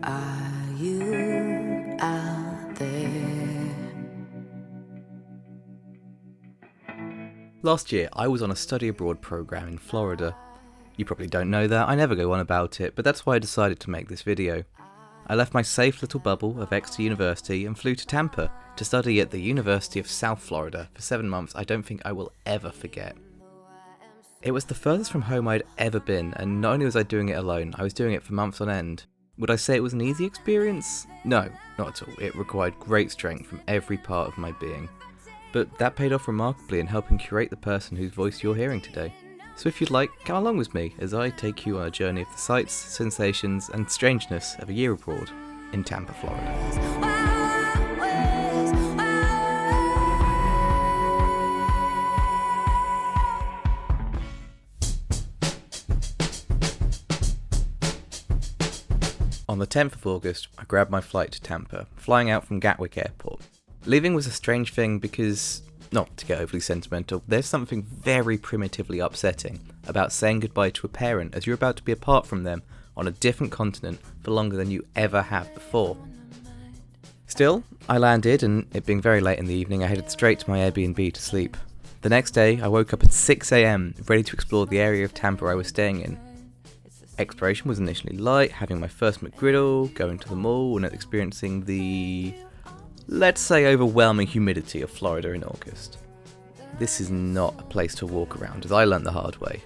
Are you out there? Last year, I was on a study abroad program in Florida. You probably don't know that, I never go on about it, but that's why I decided to make this video. I left my safe little bubble of Exeter University and flew to Tampa to study at the University of South Florida for 7 months I don't think I will ever forget. It was the furthest from home I'd ever been, and not only was I doing it alone, I was doing it for months on end. Would I say it was an easy experience? No, not at all. It required great strength from every part of my being. But that paid off remarkably in helping curate the person whose voice you're hearing today. So if you'd like, come along with me as I take you on a journey of the sights, sensations and strangeness of a year abroad in Tampa, Florida. On the 10th of August, I grabbed my flight to Tampa, flying out from Gatwick Airport. Leaving was a strange thing because, not to get overly sentimental, there's something very primitively upsetting about saying goodbye to a parent as you're about to be apart from them on a different continent for longer than you ever have before. Still, I landed, and it being very late in the evening, I headed straight to my Airbnb to sleep. The next day, I woke up at 6 AM, ready to explore the area of Tampa I was staying in. Exploration was initially light, having my first McGriddle, going to the mall, and experiencing the, let's say, overwhelming humidity of Florida in August. This is not a place to walk around, as I learned the hard way.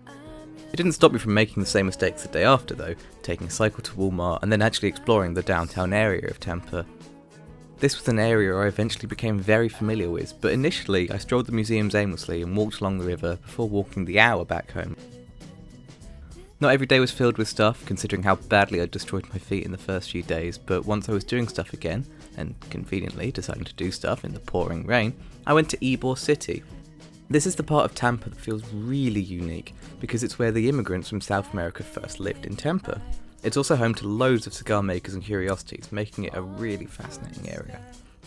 It didn't stop me from making the same mistakes the day after though, taking a cycle to Walmart and then actually exploring the downtown area of Tampa. This was an area I eventually became very familiar with, but initially I strolled the museums aimlessly and walked along the river before walking the hour back home. Not every day was filled with stuff, considering how badly I'd destroyed my feet in the first few days, but once I was doing stuff again, and conveniently deciding to do stuff in the pouring rain, I went to Ybor City. This is the part of Tampa that feels really unique, because it's where the immigrants from South America first lived in Tampa. It's also home to loads of cigar makers and curiosities, making it a really fascinating area.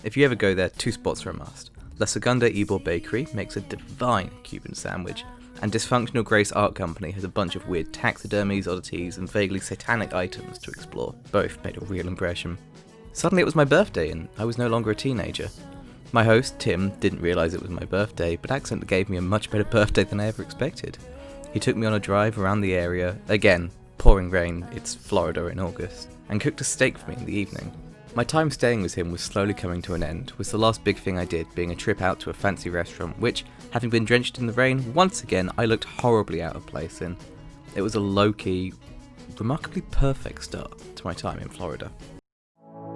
If you ever go there, 2 spots are a must. La Segunda Ybor Bakery makes a divine Cuban sandwich, and Dysfunctional Grace Art Company has a bunch of weird taxidermies, oddities, and vaguely satanic items to explore. Both made a real impression. Suddenly it was my birthday, and I was no longer a teenager. My host, Tim, didn't realise it was my birthday, but accidentally gave me a much better birthday than I ever expected. He took me on a drive around the area, again, pouring rain, it's Florida in August, and cooked a steak for me in the evening. My time staying with him was slowly coming to an end, with the last big thing I did being a trip out to a fancy restaurant, which, having been drenched in the rain, once again I looked horribly out of place in. It was a low-key, remarkably perfect start to my time in Florida.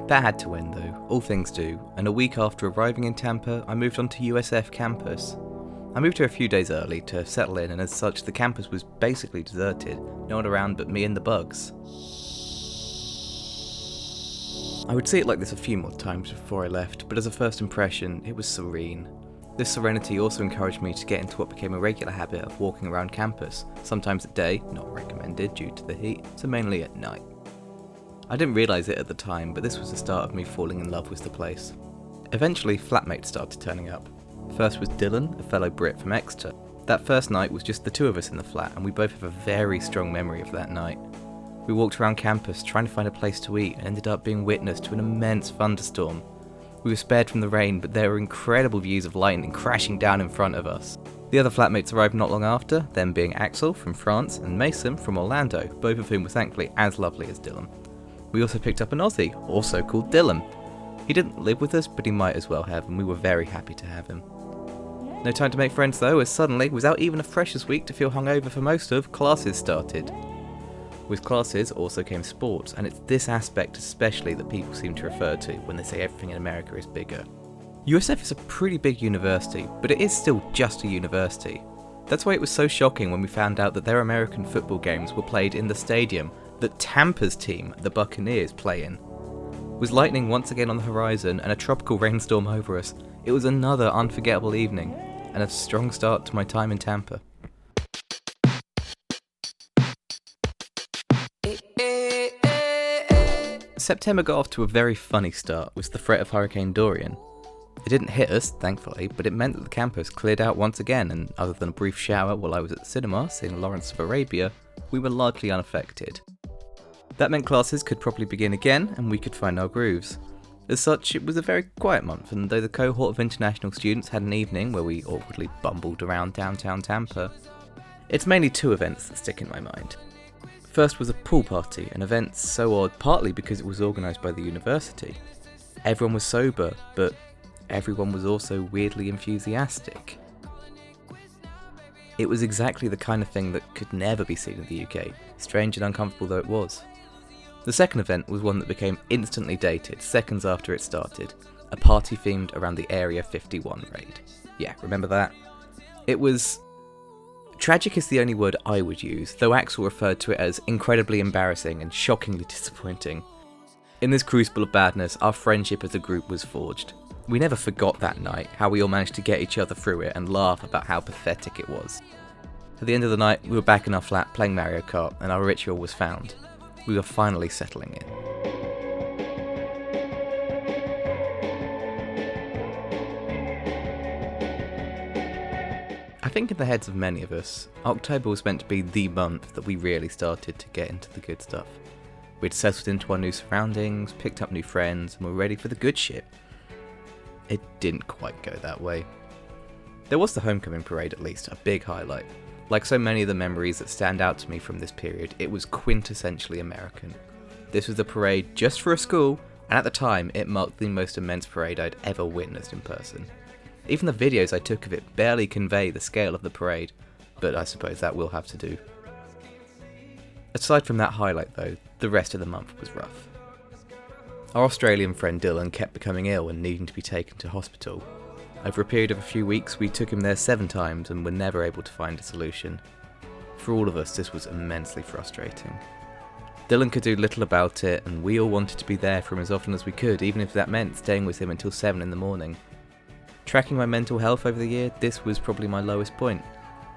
That had to end though, all things do, and a week after arriving in Tampa, I moved on to USF campus. I moved here a few days early to settle in, and as such the campus was basically deserted, no one around but me and the bugs. I would see it like this a few more times before I left, but as a first impression, it was serene. This serenity also encouraged me to get into what became a regular habit of walking around campus, sometimes at day, not recommended due to the heat, so mainly at night. I didn't realise it at the time, but this was the start of me falling in love with the place. Eventually, flatmates started turning up. First was Dylan, a fellow Brit from Exeter. That first night was just the 2 of us in the flat, and we both have a very strong memory of that night. We walked around campus trying to find a place to eat and ended up being witness to an immense thunderstorm. We were spared from the rain, but there were incredible views of lightning crashing down in front of us. The other flatmates arrived not long after, them being Axel from France and Mason from Orlando, both of whom were thankfully as lovely as Dylan. We also picked up an Aussie, also called Dylan. He didn't live with us, but he might as well have, and we were very happy to have him. No time to make friends though, as suddenly, without even a freshers week to feel hungover for most of, classes started. With classes also came sports, and it's this aspect especially that people seem to refer to when they say everything in America is bigger. USF is a pretty big university, but it is still just a university. That's why it was so shocking when we found out that their American football games were played in the stadium that Tampa's team, the Buccaneers, play in. With lightning once again on the horizon and a tropical rainstorm over us, it was another unforgettable evening, and a strong start to my time in Tampa. September got off to a very funny start with the threat of Hurricane Dorian. It didn't hit us, thankfully, but it meant that the campus cleared out once again, and other than a brief shower while I was at the cinema seeing Lawrence of Arabia, we were largely unaffected. That meant classes could properly begin again and we could find our grooves. As such, it was a very quiet month, and though the cohort of international students had an evening where we awkwardly bumbled around downtown Tampa, it's mainly two events that stick in my mind. First was a pool party, an event so odd partly because it was organised by the university. Everyone was sober, but everyone was also weirdly enthusiastic. It was exactly the kind of thing that could never be seen in the UK, strange and uncomfortable though it was. The second event was one that became instantly dated seconds after it started, a party themed around the Area 51 raid. Yeah, remember that? It was... tragic is the only word I would use, though Axel referred to it as incredibly embarrassing and shockingly disappointing. In this crucible of badness, our friendship as a group was forged. We never forgot that night, how we all managed to get each other through it and laugh about how pathetic it was. At the end of the night, we were back in our flat playing Mario Kart and our ritual was found. We were finally settling in. I think in the heads of many of us, October was meant to be the month that we really started to get into the good stuff. We'd settled into our new surroundings, picked up new friends, and were ready for the good shit. It didn't quite go that way. There was the homecoming parade at least, a big highlight. Like so many of the memories that stand out to me from this period, it was quintessentially American. This was a parade just for a school, and at the time, it marked the most immense parade I'd ever witnessed in person. Even the videos I took of it barely convey the scale of the parade, but I suppose that will have to do. Aside from that highlight though, the rest of the month was rough. Our Australian friend Dylan kept becoming ill and needing to be taken to hospital. Over a period of a few weeks, we took him there 7 times and were never able to find a solution. For all of us, this was immensely frustrating. Dylan could do little about it, and we all wanted to be there for him as often as we could, even if that meant staying with him until 7 in the morning. Tracking my mental health over the year, this was probably my lowest point.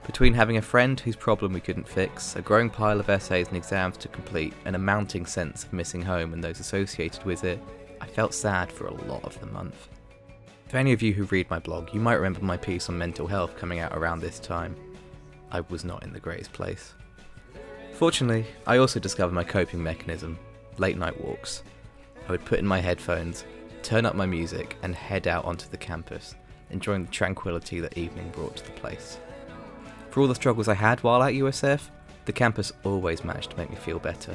Between having a friend whose problem we couldn't fix, a growing pile of essays and exams to complete, and a mounting sense of missing home and those associated with it, I felt sad for a lot of the month. For any of you who read my blog, you might remember my piece on mental health coming out around this time. I was not in the greatest place. Fortunately, I also discovered my coping mechanism, late night walks. I would put in my headphones, turn up my music, and head out onto the campus, enjoying the tranquility that evening brought to the place. For all the struggles I had while at USF, the campus always managed to make me feel better.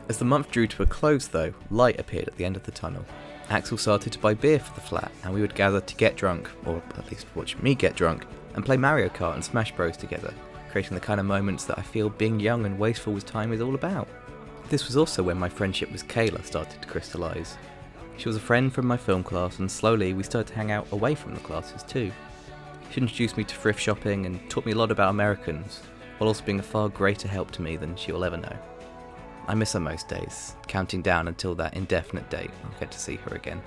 As the month drew to a close though, light appeared at the end of the tunnel. Axel started to buy beer for the flat, and we would gather to get drunk, or at least watch me get drunk, and play Mario Kart and Smash Bros together, creating the kind of moments that I feel being young and wasteful with time is all about. This was also when my friendship with Kayla started to crystallise. She was a friend from my film class, and slowly we started to hang out away from the classes too. She introduced me to thrift shopping and taught me a lot about Americans, while also being a far greater help to me than she'll ever know. I miss her most days, counting down until that indefinite date I'll get to see her again.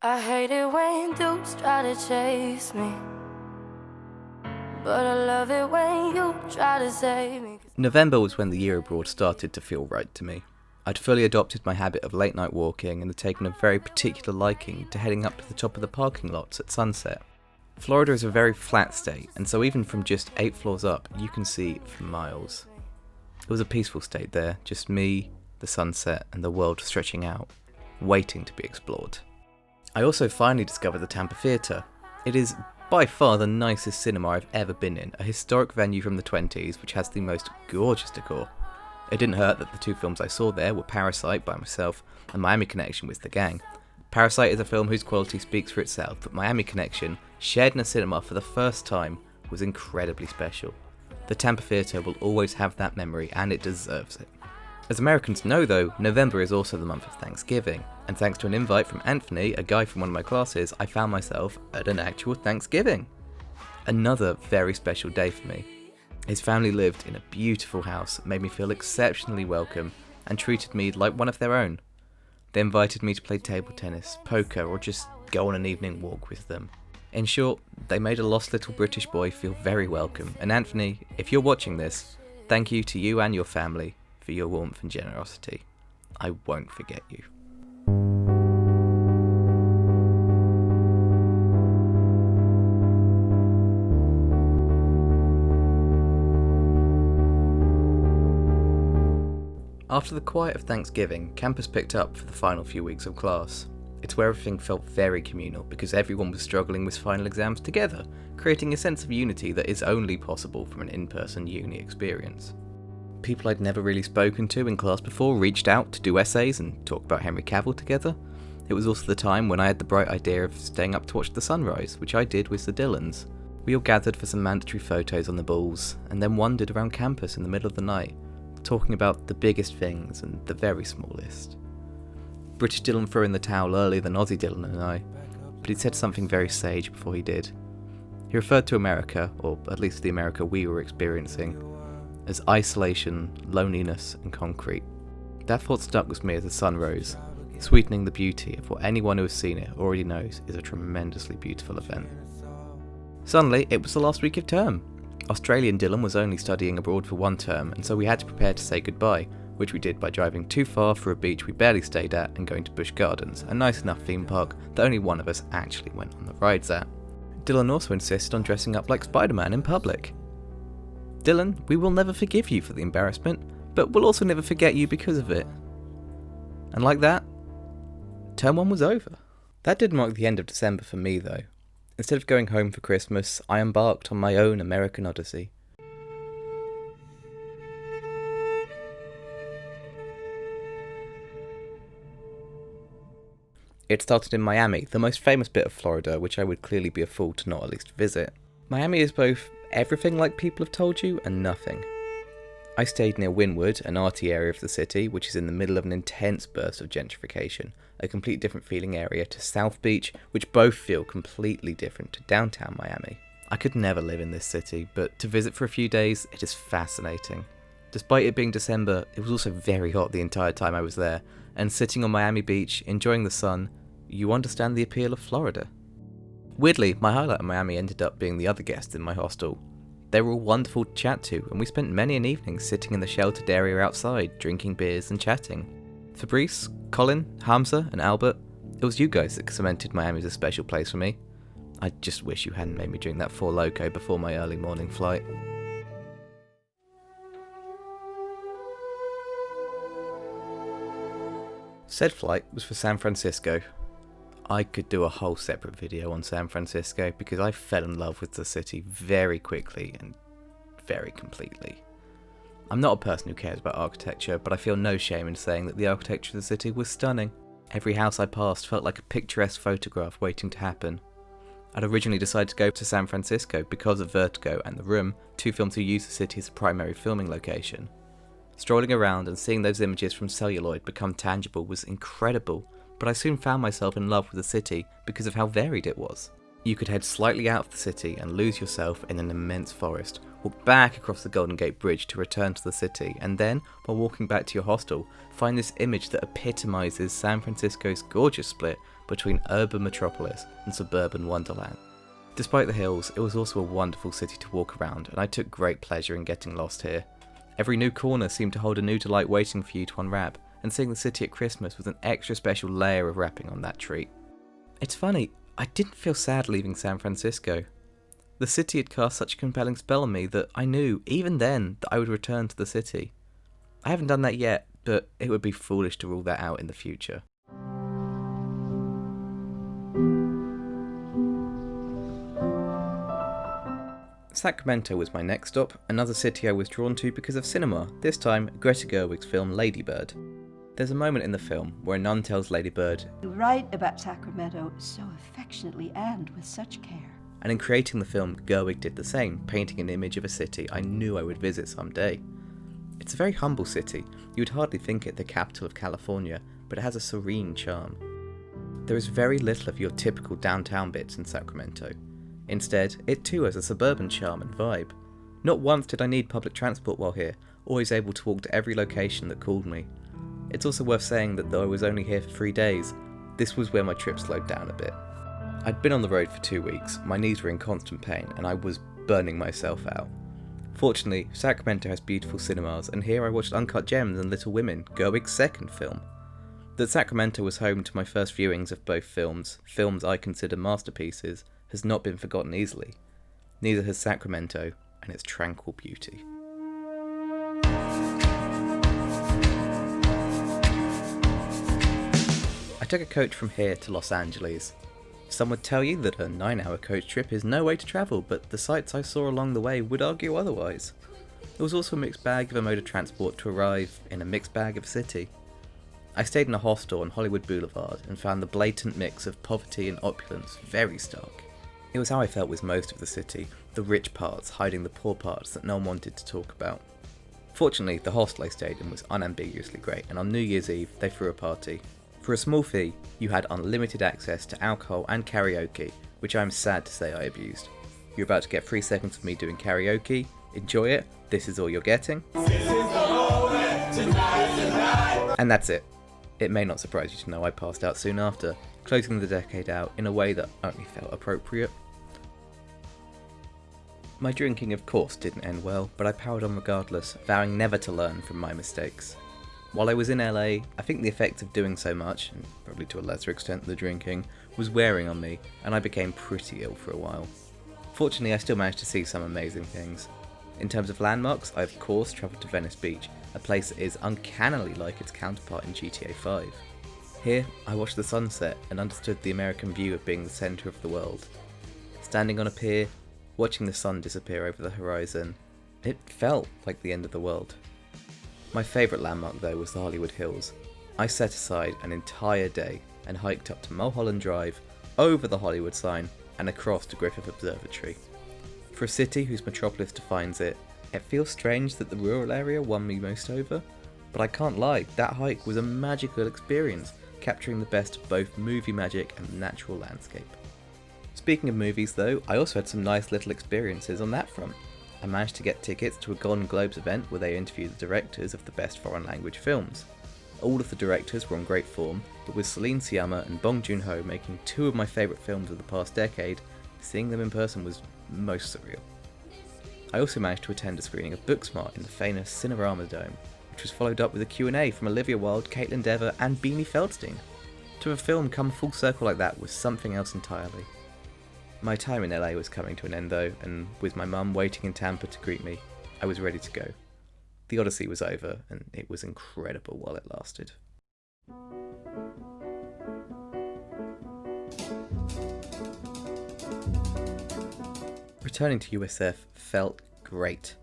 I hate it when dudes try to chase me, but I love it when you try to save me. November was when the year abroad started to feel right to me. I'd fully adopted my habit of late night walking and had taken a very particular liking to heading up to the top of the parking lots at sunset. Florida is a very flat state, and so even from just 8 floors up, you can see for miles. It was a peaceful state there, just me, the sunset, and the world stretching out, waiting to be explored. I also finally discovered the Tampa Theatre. It is by far the nicest cinema I've ever been in, a historic venue from the 20s which has the most gorgeous decor. It didn't hurt that the 2 films I saw there were Parasite by myself and Miami Connection with the gang. Parasite is a film whose quality speaks for itself, but Miami Connection, shared in a cinema for the first time, was incredibly special. The Tampa Theatre will always have that memory, and it deserves it. As Americans know though, November is also the month of Thanksgiving, and thanks to an invite from Anthony, a guy from one of my classes, I found myself at an actual Thanksgiving. Another very special day for me. His family lived in a beautiful house that made me feel exceptionally welcome and treated me like one of their own. They invited me to play table tennis, poker, or just go on an evening walk with them. In short, they made a lost little British boy feel very welcome, and Anthony, if you're watching this, thank you to you and your family for your warmth and generosity. I won't forget you. After the quiet of Thanksgiving, campus picked up for the final few weeks of class. It's where everything felt very communal because everyone was struggling with final exams together, creating a sense of unity that is only possible from an in-person uni experience. People I'd never really spoken to in class before reached out to do essays and talk about Henry Cavill together. It was also the time when I had the bright idea of staying up to watch the sunrise, which I did with the Dylans. We all gathered for some mandatory photos on the balls, and then wandered around campus in the middle of the night, talking about the biggest things and the very smallest. British Dylan threw in the towel earlier than Aussie Dylan and I, but he'd said something very sage before he did. He referred to America, or at least the America we were experiencing, as isolation, loneliness and concrete. That thought stuck with me as the sun rose, sweetening the beauty of what anyone who has seen it already knows is a tremendously beautiful event. Suddenly, it was the last week of term. Australian Dylan was only studying abroad for one term, and so we had to prepare to say goodbye, which we did by driving too far for a beach we barely stayed at and going to Busch Gardens, a nice enough theme park that only one of us actually went on the rides at. Dylan also insisted on dressing up like Spider-Man in public. Dylan, we will never forgive you for the embarrassment, but we'll also never forget you because of it. And like that, term 1 was over. That did mark the end of December for me though. Instead of going home for Christmas, I embarked on my own American odyssey. It started in Miami, the most famous bit of Florida, which I would clearly be a fool to not at least visit. Miami is both everything like people have told you and nothing. I stayed near Wynwood, an arty area of the city, which is in the middle of an intense burst of gentrification, a complete different feeling area to South Beach, which both feel completely different to downtown Miami. I could never live in this city, but to visit for a few days, it is fascinating. Despite it being December, it was also very hot the entire time I was there, and sitting on Miami Beach, enjoying the sun, you understand the appeal of Florida. Weirdly, my highlight of Miami ended up being the other guests in my hostel. They were all wonderful to chat to, and we spent many an evening sitting in the sheltered area outside, drinking beers and chatting. Fabrice, Colin, Hamza and Albert, it was you guys that cemented Miami as a special place for me. I just wish you hadn't made me drink that Four Loko before my early morning flight. Said flight was for San Francisco. I could do a whole separate video on San Francisco because I fell in love with the city very quickly and very completely. I'm not a person who cares about architecture, but I feel no shame in saying that the architecture of the city was stunning. Every house I passed felt like a picturesque photograph waiting to happen. I'd originally decided to go to San Francisco because of Vertigo and The Room, two films who use the city as a primary filming location. Strolling around and seeing those images from celluloid become tangible was incredible, but I soon found myself in love with the city because of how varied it was. You could head slightly out of the city and lose yourself in an immense forest, walk back across the Golden Gate Bridge to return to the city, and then, while walking back to your hostel, find this image that epitomizes San Francisco's gorgeous split between urban metropolis and suburban wonderland. Despite the hills, it was also a wonderful city to walk around, and I took great pleasure in getting lost here. Every new corner seemed to hold a new delight waiting for you to unwrap, and seeing the city at Christmas was an extra special layer of wrapping on that treat. It's funny, I didn't feel sad leaving San Francisco. The city had cast such a compelling spell on me that I knew, even then, that I would return to the city. I haven't done that yet, but it would be foolish to rule that out in the future. Sacramento was my next stop, another city I was drawn to because of cinema, this time Greta Gerwig's film Lady Bird. There's a moment in the film where a nun tells Lady Bird, "You write about Sacramento so affectionately and with such care." And in creating the film, Gerwig did the same, painting an image of a city I knew I would visit someday. It's a very humble city. You would hardly think it the capital of California, but it has a serene charm. There is very little of your typical downtown bits in Sacramento. Instead, it too has a suburban charm and vibe. Not once did I need public transport while here, always able to walk to every location that called me. It's also worth saying that though I was only here for 3 days, this was where my trip slowed down a bit. I'd been on the road for 2 weeks, my knees were in constant pain, and I was burning myself out. Fortunately, Sacramento has beautiful cinemas, and here I watched Uncut Gems and Little Women, Gerwig's second film. That Sacramento was home to my first viewings of both films I consider masterpieces, has not been forgotten easily. Neither has Sacramento and its tranquil beauty. took a coach from here to Los Angeles. Some would tell you that a 9-hour coach trip is no way to travel, but the sights I saw along the way would argue otherwise. There was also a mixed bag of a mode of transport to arrive in a mixed bag of a city. I stayed in a hostel on Hollywood Boulevard and found the blatant mix of poverty and opulence very stark. It was how I felt with most of the city, the rich parts hiding the poor parts that no one wanted to talk about. Fortunately, the hostel I stayed in was unambiguously great, and on New Year's Eve they threw a party. For a small fee, you had unlimited access to alcohol and karaoke, which I am sad to say I abused. You're about to get 3 seconds of me doing karaoke. Enjoy it. This is all you're getting. And that's it. It may not surprise you to know I passed out soon after, closing the decade out in a way that only felt appropriate. My drinking of course didn't end well, but I powered on regardless, vowing never to learn from my mistakes. While I was in LA, I think the effect of doing so much, and probably to a lesser extent the drinking, was wearing on me, and I became pretty ill for a while. Fortunately, I still managed to see some amazing things. In terms of landmarks, I of course travelled to Venice Beach, a place that is uncannily like its counterpart in GTA 5. Here, I watched the sunset and understood the American view of being the centre of the world. Standing on a pier, watching the sun disappear over the horizon, it felt like the end of the world. My favourite landmark though was the Hollywood Hills. I set aside an entire day and hiked up to Mulholland Drive, over the Hollywood sign, and across to Griffith Observatory. For a city whose metropolis defines it, it feels strange that the rural area won me most over, but I can't lie, that hike was a magical experience, capturing the best of both movie magic and natural landscape. Speaking of movies though, I also had some nice little experiences on that front. I managed to get tickets to a Golden Globes event where they interviewed the directors of the best foreign language films. All of the directors were on great form, but with Celine Sciamma and Bong Joon-ho making 2 of my favourite films of the past decade, seeing them in person was most surreal. I also managed to attend a screening of Booksmart in the famous Cinerama Dome, which was followed up with a Q&A from Olivia Wilde, Caitlin Dever and Beanie Feldstein. To have a film come full circle like that was something else entirely. My time in LA was coming to an end though, and with my mum waiting in Tampa to greet me, I was ready to go. The odyssey was over, and it was incredible while it lasted. Returning to USF felt great.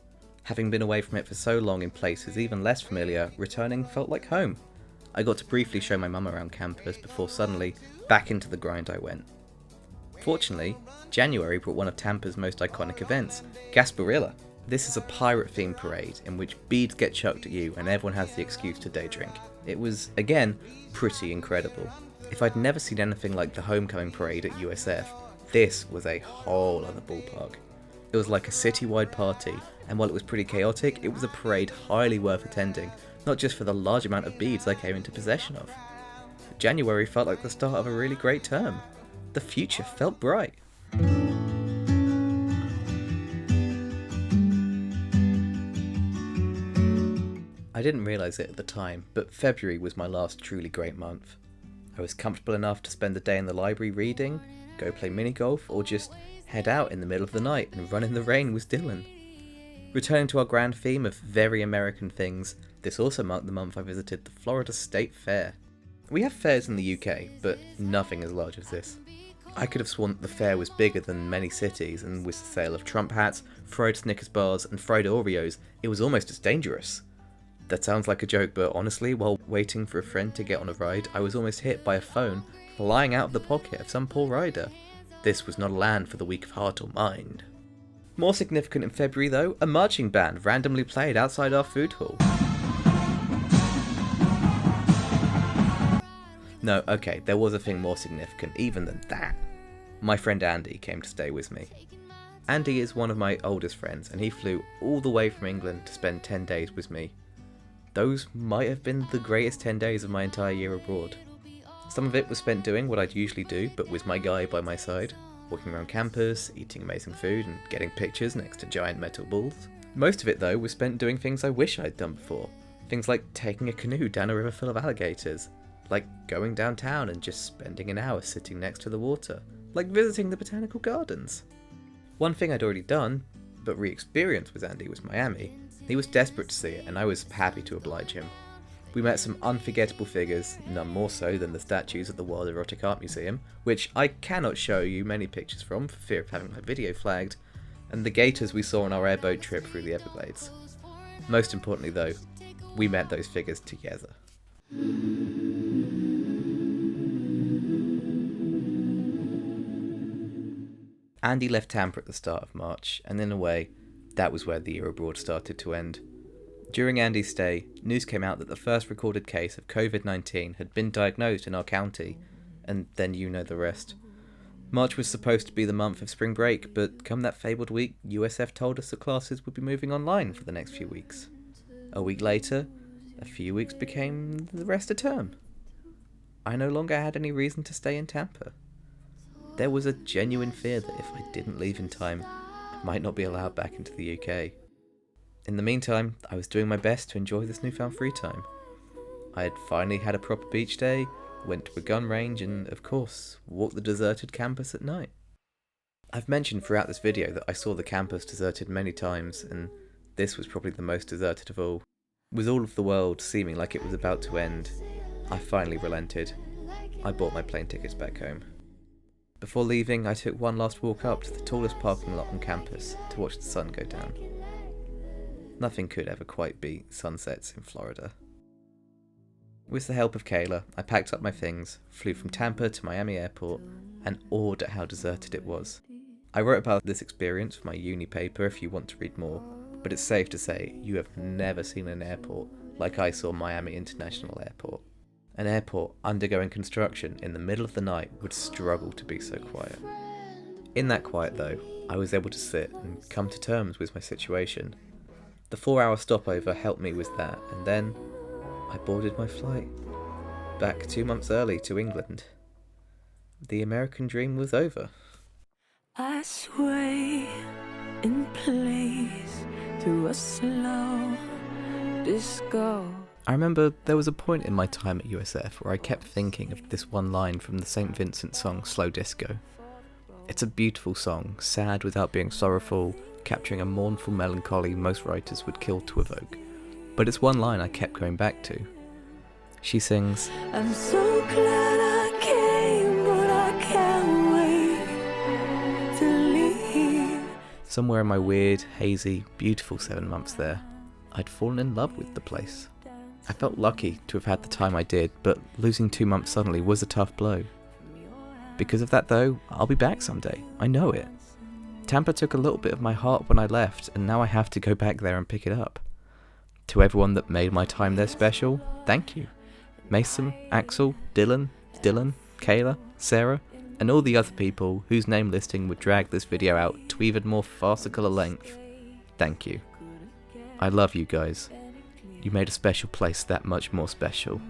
Having been away from it for so long in places even less familiar, returning felt like home. I got to briefly show my mum around campus before suddenly back into the grind I went. Fortunately, January brought one of Tampa's most iconic events, Gasparilla. This is a pirate-themed parade in which beads get chucked at you and everyone has the excuse to day drink. It was, again, pretty incredible. If I'd never seen anything like the homecoming parade at USF, this was a whole other ballpark. It was like a citywide party, and while it was pretty chaotic, it was a parade highly worth attending, not just for the large amount of beads I came into possession of. January felt like the start of a really great term. The future felt bright. I didn't realise it at the time, but February was my last truly great month. I was comfortable enough to spend the day in the library reading, go play mini-golf, or just head out in the middle of the night and run in the rain with Dylan. Returning to our grand theme of very American things, this also marked the month I visited the Florida State Fair. We have fairs in the UK, but nothing as large as this. I could have sworn that the fair was bigger than many cities, and with the sale of Trump hats, fried Snickers bars, and fried Oreos, it was almost as dangerous. That sounds like a joke, but honestly, while waiting for a friend to get on a ride, I was almost hit by a phone flying out of the pocket of some poor rider. This was not a land for the weak of heart or mind. More significant in February though, a marching band randomly played outside our food hall. No, okay, there was a thing more significant even than that. My friend Andy came to stay with me. Andy is one of my oldest friends, and he flew all the way from England to spend 10 days with me. Those might have been the greatest 10 days of my entire year abroad. Some of it was spent doing what I'd usually do, but with my guy by my side, walking around campus, eating amazing food, and getting pictures next to giant metal balls. Most of it though was spent doing things I wish I'd done before. Things like taking a canoe down a river full of alligators, like going downtown and just spending an hour sitting next to the water, like visiting the botanical gardens. One thing I'd already done, but re-experienced with Andy, was Miami. He was desperate to see it, and I was happy to oblige him. We met some unforgettable figures, none more so than the statues at the Wild Erotic Art Museum, which I cannot show you many pictures from for fear of having my video flagged, and the gators we saw on our airboat trip through the Everglades. Most importantly though, we met those figures together. Andy left Tampa at the start of March, and in a way, that was where the year abroad started to end. During Andy's stay, news came out that the first recorded case of COVID-19 had been diagnosed in our county, and then you know the rest. March was supposed to be the month of spring break, but come that fabled week, USF told us the classes would be moving online for the next few weeks. A week later, a few weeks became the rest of term. I no longer had any reason to stay in Tampa. There was a genuine fear that if I didn't leave in time, I might not be allowed back into the UK. In the meantime, I was doing my best to enjoy this newfound free time. I had finally had a proper beach day, went to a gun range, and of course, walked the deserted campus at night. I've mentioned throughout this video that I saw the campus deserted many times, and this was probably the most deserted of all. With all of the world seeming like it was about to end, I finally relented. I bought my plane tickets back home. Before leaving, I took one last walk up to the tallest parking lot on campus to watch the sun go down. Nothing could ever quite beat sunsets in Florida. With the help of Kayla, I packed up my things, flew from Tampa to Miami Airport, and awed at how deserted it was. I wrote about this experience for my uni paper if you want to read more, but it's safe to say you have never seen an airport like I saw Miami International Airport. An airport undergoing construction in the middle of the night would struggle to be so quiet. In that quiet though, I was able to sit and come to terms with my situation. The 4-hour stopover helped me with that, and then I boarded my flight, back 2 months early to England. The American dream was over. I sway in place to a slow disco. I remember there was a point in my time at USF where I kept thinking of this one line from the St. Vincent song Slow Disco. It's a beautiful song, sad without being sorrowful, capturing a mournful melancholy most writers would kill to evoke. But it's one line I kept going back to. She sings, I'm so glad I came, but I can't wait to leave. Somewhere in my weird, hazy, beautiful 7 months there, I'd fallen in love with the place. I felt lucky to have had the time I did, but losing 2 months suddenly was a tough blow. Because of that though, I'll be back someday. I know it. Tampa took a little bit of my heart when I left, and now I have to go back there and pick it up. To everyone that made my time there special, thank you. Mason, Axel, Dylan, Kayla, Sarah, and all the other people whose name listing would drag this video out to even more farcical a length. Thank you. I love you guys. You made a special place that much more special.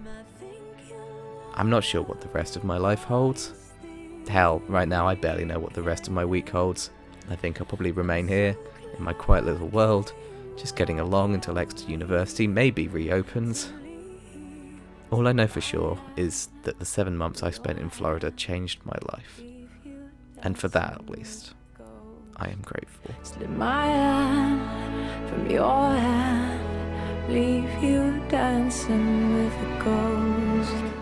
I'm not sure what the rest of my life holds. Hell, right now I barely know what the rest of my week holds. I think I'll probably remain here, in my quiet little world, just getting along until Exeter University maybe reopens. All I know for sure is that the 7 months I spent in Florida changed my life. And for that, at least, I am grateful. Slip my hand from your hand, leave you dancing with a ghost.